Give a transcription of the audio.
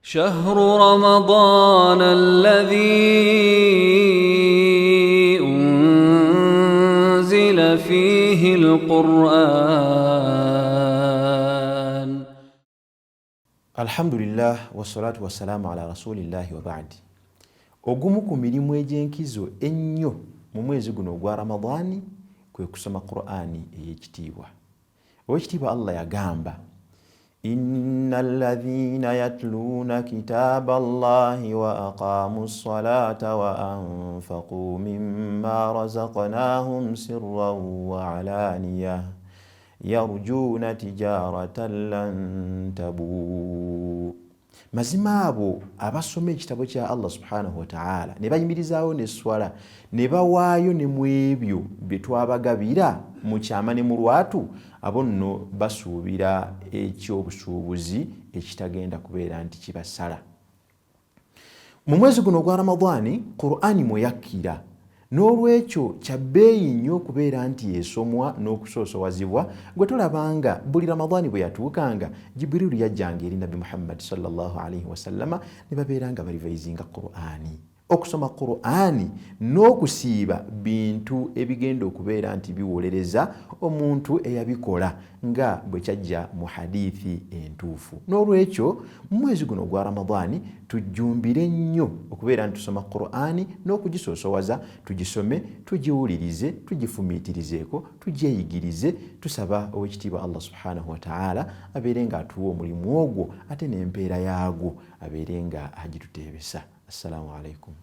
شهر رمضان الذي أنزل فيه القرآن. الحمد لله والصلاة والسلام على رسول الله وبعد. Ogumu ku mirimu egy'enkizo ennyo mu mwezi guno ogwa Ramadani kwe kusoma Qur'ani ey'ekitiibwa. Owekitiibwa Allah yagamba, innal ladhina yatluna kitaba Allahi wa aqamus salata wa anfaqu mimma razaqnahum sirran wa alaniyah yarjuna tijaratan lan tabur. Mazima abo abasoma ekitabo kya Allah subhanahu wa ta'ala ne bayimirizaawo n'esswala ne bawaayo ne mu ebyo bye twabagabira mu kyama ne mu lwatu, abo nno basuubira ekyobusuubuzi ekitagenda kubeera nti kibasala. Mu mwezi guno ogwa Ramadani Qur'ani muyakkira, n'olwekyo kya bbeeyi nnyo okubeera nti yeesomwa n'okusoosowazibwa. Gwe tolabanga buli Ramadani bwe yatuukanga Jibrilu yajjanga eri Nabi Muhammad sallallahu alaihi wasallama ne babeera nga balivayizinga Qur'ani. Okusoma Qur'ani n'okusiiba bintu ebigenda okubeera nti biwolereza omuntu eyabikola nga bwe kyajja mu hadithi entuufu. N'olwekyo mu mwezi guno gwa Ramadani tujjumbire nnyo okubeera nti tusoma Qur'ani n'okugisoosowaza, tugisome, tugiwulirize, tugifumiitirizeeko, tugyeyigirize, tusaba owekitiibwa Allah subhanahu wa ta'ala abeere nga atuwa omulimu ogwo ate n'empeera yaagwo abeere nga agituteebesa. Assalamu alaikum.